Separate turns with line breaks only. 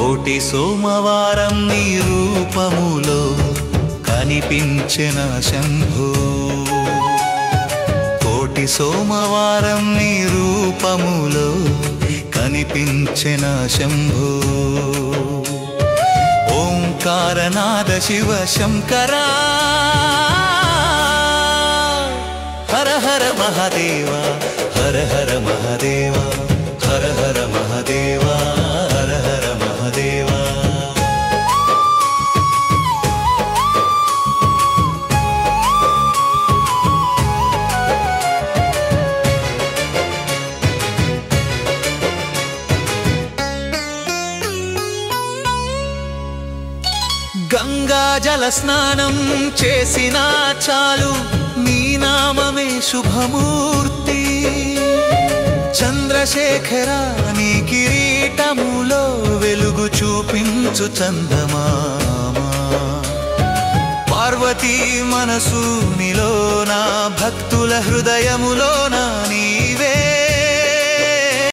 కోటి సోమవారం నీ రూపములో కనిపించిన శంభో కోటి సోమవారం నీ రూపములో కనిపించిన శంభో ఓంకారనాద శివ శంకరా హర హర మహాదేవ హర హర మహాదేవ హర హర మహాదేవ హర హర మహాదేవ గంగా జల స్నానం చేసినా చాలు నీ నామమే శుభమూర్తి చంద్రశేఖర నీ కిరీటములో వెలుగు చూపించు చందమామ పార్వతీ మనసు నిలోన భక్తుల హృదయములోన నీవే